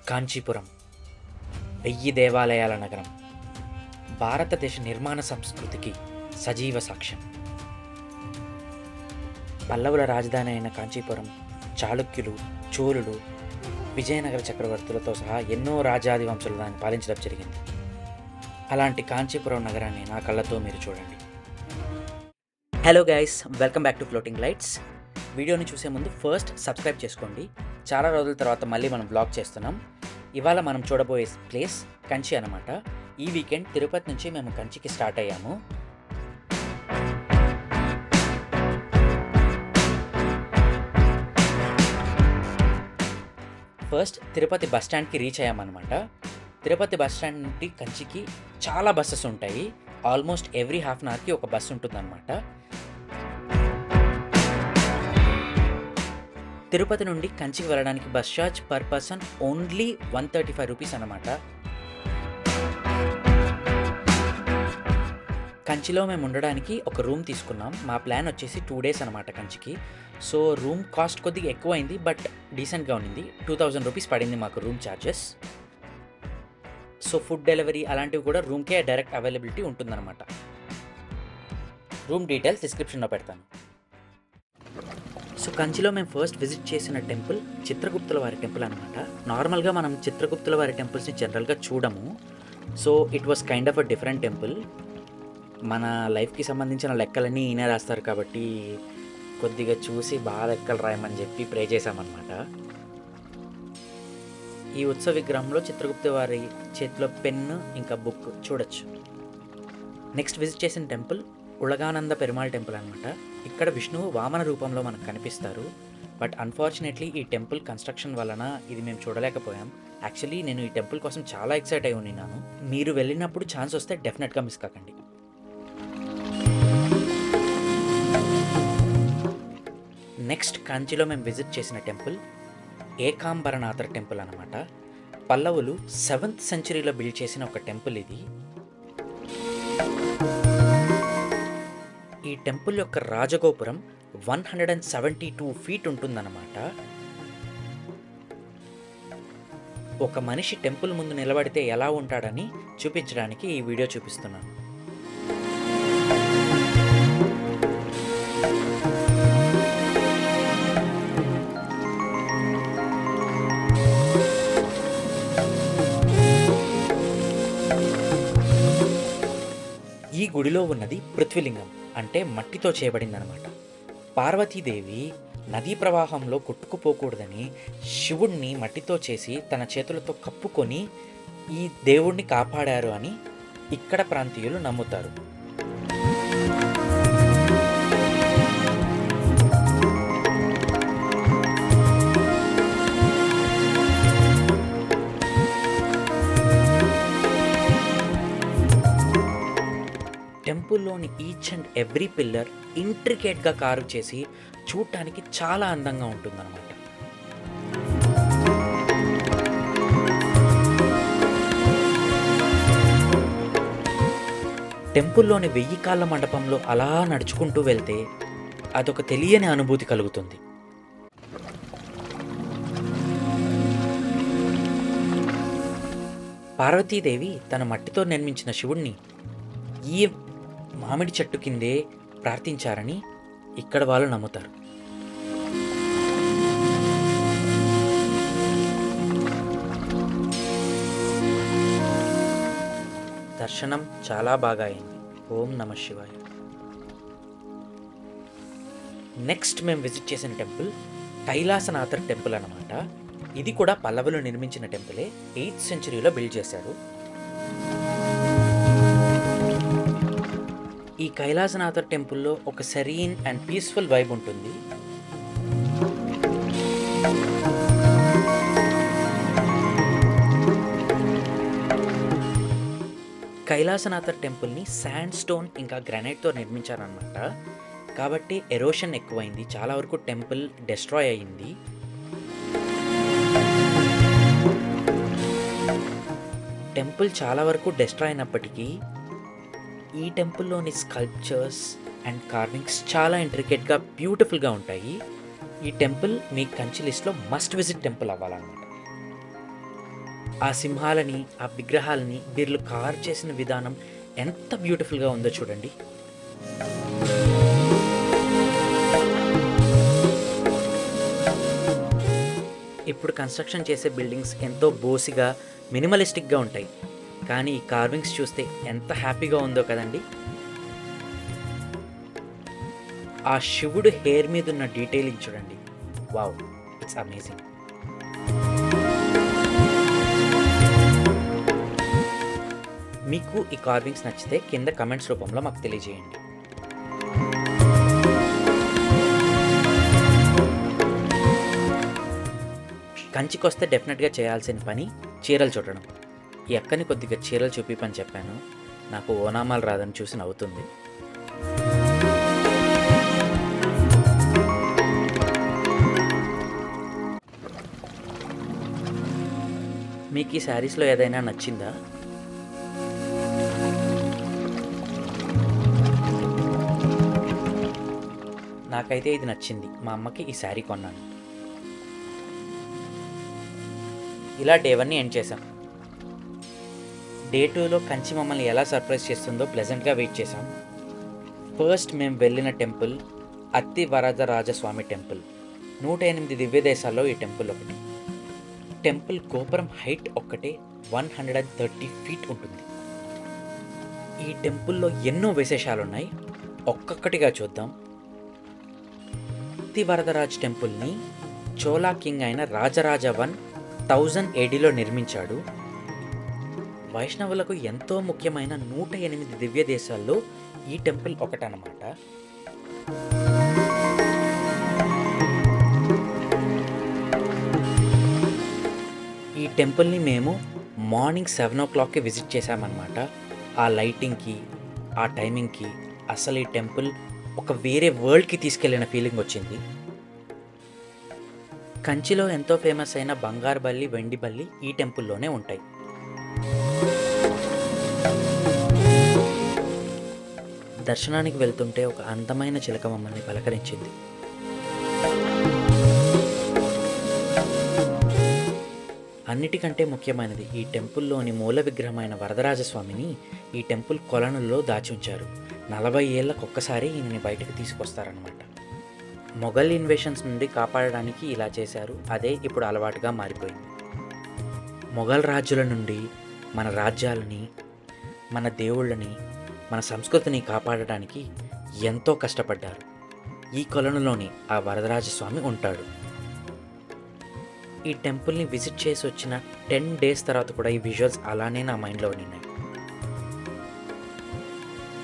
కాంచీపురం 1000 దేవాలయాల నగరం, భారతదేశ నిర్మాణ సంస్కృతికి సజీవ సాక్ష్యం. పల్లవుల రాజధాని అయిన కాంచీపురం చాళుక్యులు, చోళులు, విజయనగర చక్రవర్తులతో సహా ఎన్నో రాజాది వంశాలు దాన్ని పాలించడం జరిగింది. అలాంటి కాంచీపురం నగరాన్ని నా కళ్ళతో మీరు చూడండి. Hello guys, welcome back to floating lights. వీడియోని చూసే ముందు ఫస్ట్ సబ్స్క్రైబ్ చేసుకోండి. చాలా రోజుల తర్వాత మళ్ళీ మనం బ్లాగ్ చేస్తున్నాం. ఇవాళ మనం చూడబోయే ప్లేస్ కంచి అన్నమాట. ఈ వీకెండ్ తిరుపతి నుంచి మేము కంచికి స్టార్ట్ అయ్యాము. ఫస్ట్ తిరుపతి బస్ స్టాండ్కి రీచ్ అయ్యామన్నమాట. తిరుపతి బస్ స్టాండ్ నుండి కంచికి చాలా బస్సెస్ ఉంటాయి. ఆల్మోస్ట్ ఎవ్రీ హాఫ్ అన్ అవర్కి ఒక బస్సు ఉంటుందన్నమాట. తిరుపతి నుండి కంచికి వెళ్ళడానికి bus charge per person only 135 rupees అన్నమాట. కంచిలో మేము ఉండడానికి ఒక రూమ్ తీసుకున్నాం. మా ప్లాన్ వచ్చేసి 2 days అనమాట కంచికి. సో రూమ్ కాస్ట్ కొద్దిగా ఎక్కువ అయింది, బట్ డీసెంట్గా ఉండింది. 2000 రూపీస్ పడింది మాకు room charges. So food delivery అలాంటివి కూడా రూమ్కే డైరెక్ట్ అవైలబిలిటీ ఉంటుందన్నమాట. రూమ్ డీటెయిల్స్ డిస్క్రిప్షన్లో పెడతాను. సో కంచిలో మేము ఫస్ట్ విజిట్ చేసిన టెంపుల్ చిత్రగుప్తుల వారి టెంపుల్ అనమాట. నార్మల్గా మనం చిత్రగుప్తుల వారి టెంపుల్స్ని జనరల్గా చూడము. So it was kind of a different temple. మన లైఫ్కి సంబంధించిన లెక్కలన్నీ ఈయన రాస్తారు కాబట్టి కొద్దిగా చూసి బాగా లెక్కలు రాయమని చెప్పి ప్రే చేశామన్నమాట. ఈ ఉత్సవ విగ్రహంలో చిత్రగుప్త వారి చేతిలో పెన్ను ఇంకా బుక్ చూడొచ్చు. నెక్స్ట్ విజిట్ చేసిన టెంపుల్ ఉలగానంద పెరుమాళ్ టెంపుల్ అనమాట. ఇక్కడ విష్ణువు వామన రూపంలో మనకు కనిపిస్తారు. బట్ అన్ఫార్చునేట్లీ ఈ టెంపుల్ కన్స్ట్రక్షన్ వలన ఇది మేము చూడలేకపోయాం. యాక్చువల్లీ నేను ఈ టెంపుల్ కోసం చాలా ఎక్సైట్ అయి ఉన్నాను. మీరు వెళ్ళినప్పుడు ఛాన్స్ వస్తే డెఫినెట్గా మిస్ కాకండి. నెక్స్ట్ కంచిలో మేము విజిట్ చేసిన టెంపుల్ ఏకాంబరనాథర్ టెంపుల్ అనమాట. పల్లవులు 7th centuryలో బిల్డ్ చేసిన ఒక టెంపుల్ ఇది. ఈ టెంపుల్ యొక్క రాజగోపురం 172 feet ఉంటుందన్నమాట. ఒక మనిషి టెంపుల్ ముందు నిలబడితే ఎలా ఉంటాడని చూపించడానికి ఈ వీడియో చూపిస్తున్నాను. ఈ గుడిలో ఉన్నది పృథ్వీలింగం, అంటే మట్టితో చేయబడిందనమాట. పార్వతీదేవి నదీ ప్రవాహంలో కొట్టుకుపోకూడదని శివుణ్ణి మట్టితో చేసి తన చేతులతో కప్పుకొని ఈ దేవుణ్ణి కాపాడారు అని ఇక్కడ ప్రాంతీయులు నమ్ముతారు. టెంపుల్లోని ఈచ్ అండ్ ఎవ్రీ పిల్లర్ ఇంట్రికేట్గా కార్వ్ చేసి చూడటానికి చాలా అందంగా ఉంటుందన్నమాట. టెంపుల్లోని 1000 కాళ్ళ మండపంలో అలా నడుచుకుంటూ వెళ్తే అదొక తెలియని అనుభూతి కలుగుతుంది. పార్వతీదేవి తన మట్టితో నిర్మించిన శివుణ్ణి ఈ మామిడి చెట్టు కిందే ప్రార్థించారని ఇక్కడ వాళ్ళు నమ్ముతారు. దర్శనం చాలా బాగా అయింది. ఓం నమః శివాయ. నెక్స్ట్ మేము విజిట్ చేసిన టెంపుల్ కైలాసనాథర్ టెంపుల్ అన్నమాట. ఇది కూడా పల్లవులు నిర్మించిన టెంపులే. 8th centuryలో బిల్డ్ చేశారు. ఈ కైలాసనాథర్ టెంపుల్లో ఒక సెరీన్ అండ్ పీస్ఫుల్ వైబ్ ఉంటుంది. కైలాసనాథర్ టెంపుల్ని శాండ్ స్టోన్ ఇంకా గ్రానైట్తో నిర్మించారనమాట. కాబట్టి ఎరోషన్ ఎక్కువైంది, చాలా వరకు టెంపుల్ డెస్ట్రాయ్ అయ్యింది. టెంపుల్ చాలా వరకు డెస్ట్రాయ్ అయినప్పటికీ ఈ టెంపుల్లోని స్కల్ప్చర్స్ అండ్ కార్వింగ్స్ చాలా ఇంట్రికేట్గా బ్యూటిఫుల్గా ఉంటాయి. ఈ టెంపుల్ మీ కంచి లిస్ట్లో మస్ట్ విజిట్ టెంపుల్ అవ్వాలన్నమాట. ఆ సింహాలని, ఆ విగ్రహాలని వీళ్ళు కార్వ్ చేసిన విధానం ఎంత బ్యూటిఫుల్‌గా ఉందో చూడండి. ఇప్పుడు కన్‌స్ట్రక్షన్ చేసే బిల్డింగ్స్ ఎంతో బోసిగా, మినిమలిస్టిక్‌గా ఉంటాయి. కానీ ఈ కార్వింగ్స్ చూస్తే ఎంత హ్యాపీగా ఉందో కదండీ! ఆ శివుడు హెయిర్ మీదున్న డీటెయిలింగ్ చూడండి. వావ్! It's amazing. మీకు ఈ కార్వింగ్స్ నచ్చితే కింద కామెంట్స్ రూపంలో మాకు తెలియజేయండి. కంచికొస్తే డెఫినెట్‌గా చేయాల్సిన పని చీరలు చుట్టడం. ఈ అక్కని కొద్దిగా చీరలు చూపిమని చెప్పాను. నాకు ఓనామాలు రాదని చూసి నవ్వుతుంది. మీకు ఈ శారీస్‌లో ఏదైనా నచ్చిందా? నాకైతే ఇది నచ్చింది. మా అమ్మకి ఈ శారీ కొన్నాను. ఇలా డే 1ని ఎండ్ చేసాం. డే 2లో కంచి మమ్మల్ని ఎలా సర్ప్రైజ్ చేస్తుందో ప్లెజెంట్‌గా వెయిట్ చేసాం. ఫస్ట్ మేము వెళ్ళిన టెంపుల్ అత్తి వరదరాజస్వామి టెంపుల్. 108 దివ్య దేశాల్లో ఈ టెంపుల్ ఒకటి. టెంపుల్ గోపురం హైట్ ఒక్కటే 130 ఫీట్ ఉంటుంది. ఈ టెంపుల్లో ఎన్నో విశేషాలున్నాయి. ఒక్కొక్కటిగా చూద్దాం. అత్తి వరదరాజ్ టెంపుల్ని చోళా కింగ్ అయిన రాజరాజ 1000 ADలో నిర్మించాడు. వైష్ణవులకు ఎంతో ముఖ్యమైన 108 దివ్య దేశాల్లో ఈ టెంపుల్ ఒకటన్నమాట. ఈ టెంపుల్ని మేము మార్నింగ్ 7 o'clockకి విజిట్ చేశామన్నమాట. ఆ లైటింగ్కి, ఆ టైమింగ్కి అసలు ఈ టెంపుల్ ఒక వేరే వరల్డ్కి తీసుకెళ్లిన ఫీలింగ్ వచ్చింది. కంచిలో ఎంతో ఫేమస్ అయిన బంగారు బల్లి, వెండి బల్లి ఈ టెంపుల్లోనే ఉంటాయి. దర్శనానికి వెళ్తుంటే ఒక అందమైన చిలక మమ్మల్ని పలకరించింది. అన్నిటికంటే ముఖ్యమైనది ఈ టెంపుల్లోని మూల విగ్రహమైన వరదరాజస్వామిని ఈ టెంపుల్ కొలనుల్లో దాచి ఉంచారు. 40 ఏళ్ళకొక్కసారి ఈయనని బయటకు తీసుకొస్తారనమాట. మొఘల్ ఇన్వేషన్స్ నుండి కాపాడడానికి ఇలా చేశారు. అదే ఇప్పుడు అలవాటుగా మారిపోయింది. మొఘల్ రాజుల నుండి మన రాజ్యాలని, మన దేవుళ్ళని, మన సంస్కృతిని కాపాడడానికి ఎంతో కష్టపడ్డారు. ఈ కొలనులోని ఆ వరదరాజస్వామి ఉంటాడు. ఈ టెంపుల్ని విజిట్ చేసి వచ్చిన 10 days తర్వాత కూడా ఈ విజువల్స్ అలానే నా మైండ్లో ఉన్నాయి.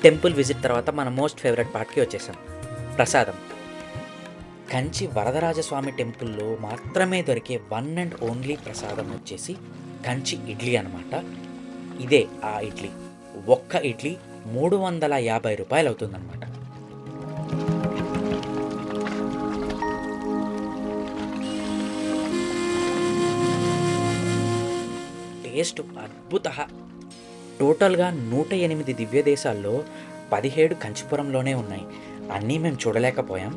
టెంపుల్ విజిట్ తర్వాత మన మోస్ట్ ఫేవరెట్ పార్ట్కి వచ్చేసాం, ప్రసాదం. కంచి వరదరాజస్వామి టెంపుల్లో మాత్రమే దొరికే వన్ అండ్ ఓన్లీ ప్రసాదం వచ్చేసి కంచి ఇడ్లీ అనమాట. ఇదే ఆ ఇడ్లీ. ఒక్క ఇడ్లీ 350 రూపాయలు అవుతుందన్నమాట. టేస్ట్ అద్భుత. టోటల్గా 108 దివ్య దేశాల్లో 17 కంచిపురంలోనే ఉన్నాయి. అన్నీ మేము చూడలేకపోయాం.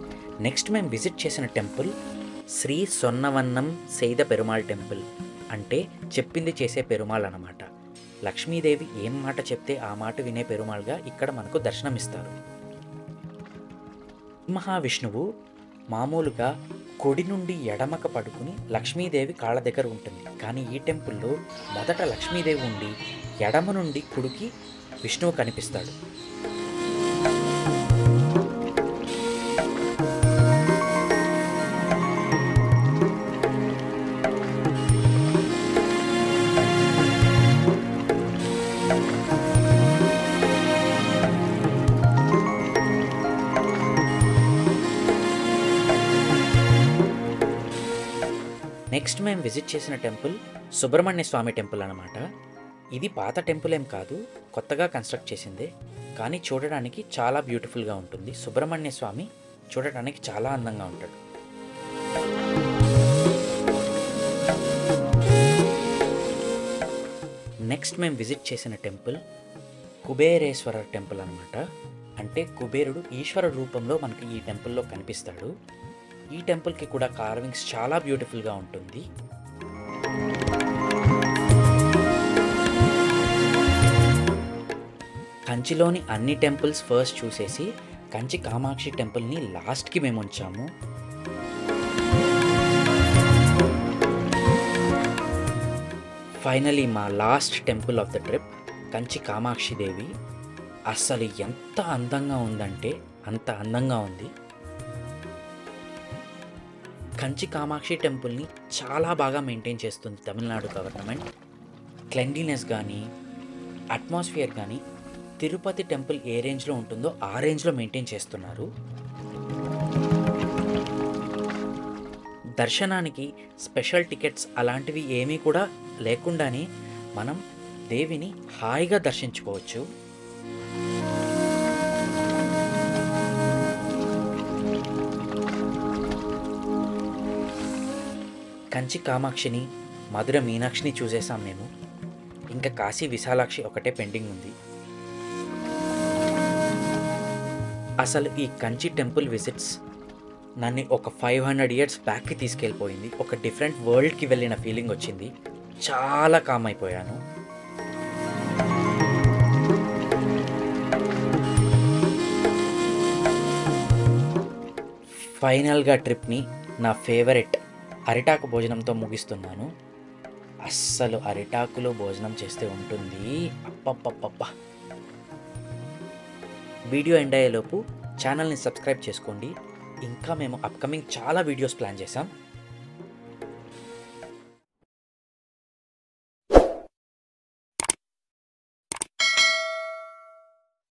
నెక్స్ట్ మేము విజిట్ చేసిన టెంపుల్ శ్రీ సొన్నవన్నం సెయిద పెరుమాళ్ టెంపుల్. అంటే చెప్పింది చేసే పెరుమాళ్ అన్నమాట. లక్ష్మీదేవి ఏం మాట చెప్తే ఆ మాట వినే పెరుమాళ్గా ఇక్కడ మనకు దర్శనమిస్తారు. మహావిష్ణువు మామూలుగా కొడి నుండి ఎడమక పడుకుని లక్ష్మీదేవి కాళ్ళ దగ్గర ఉంటుంది. కానీ ఈ టెంపుల్లో మొదట లక్ష్మీదేవి ఉండి ఎడమ నుండి కుడికి విష్ణువు కనిపిస్తాడు. నెక్స్ట్ మేము విజిట్ చేసిన టెంపుల్ సుబ్రహ్మణ్య స్వామి టెంపుల్ అన్నమాట. ఇది పాత టెంపుల్ ఏం కాదు, కొత్తగా కన్స్ట్రక్ట్ చేసిందే. కానీ చూడడానికి చాలా బ్యూటిఫుల్గా ఉంటుంది. సుబ్రహ్మణ్య స్వామి చూడడానికి చాలా అందంగా ఉంటాడు. నెక్స్ట్ మేము విజిట్ చేసిన టెంపుల్ కుబేరేశ్వర టెంపుల్ అనమాట. అంటే కుబేరుడు ఈశ్వర రూపంలో మనకి ఈ టెంపుల్లో కనిపిస్తాడు. ఈ టెంపుల్కి కూడా కార్వింగ్స్ చాలా బ్యూటిఫుల్గా ఉంటుంది. కంచిలోని అన్ని టెంపుల్స్ ఫస్ట్ చూసేసి కంచి కామాక్షి టెంపుల్ని లాస్ట్కి మేము ఉంచాము. ఫైనలీ మా last temple of the trip Kanchi Kamakshi Devi. అసలు ఎంత అందంగా ఉందంటే అంత అందంగా ఉంది. కంచి కామాక్షి టెంపుల్ని చాలా బాగా మెయింటైన్ చేస్తుంది తమిళనాడు గవర్నమెంట్. క్లెన్లీనెస్ కానీ అట్మాస్ఫియర్ కానీ తిరుపతి టెంపుల్ ఏ రేంజ్లో ఉంటుందో ఆ రేంజ్లో మెయింటైన్ చేస్తున్నారు. దర్శనానికి స్పెషల్ టికెట్స్ అలాంటివి ఏమీ కూడా లేకుండానే మనం దేవిని హాయిగా దర్శించుకోవచ్చు. కంచి కామాక్షిని, మధుర మీనాక్షిని చూసేసాం మేము. ఇంకా కాశీ విశాలాక్షి ఒకటే పెండింగ్ ఉంది. అసలు ఈ కంచి టెంపుల్ విజిట్స్ నన్ను ఒక 500 ఇయర్స్ బ్యాక్కి తీసుకెళ్ళిపోయింది. ఒక డిఫరెంట్ వరల్డ్కి వెళ్ళిన ఫీలింగ్ వచ్చింది. చాలా కామ్ అయిపోయాను. ఫైనల్గా ట్రిప్ని నా ఫేవరెట్ అరిటాకు భోజనంతో ముగిస్తున్నాను. అస్సలు అరిటాకులో భోజనం చేస్తే ఉంటుంది అప్పప్పప్ప. వీడియో ఎండ్ అయ్యేలోపు ఛానల్ని సబ్స్క్రైబ్ చేసుకోండి. ఇంకా మేము అప్కమింగ్ చాలా వీడియోస్ ప్లాన్ చేసాం.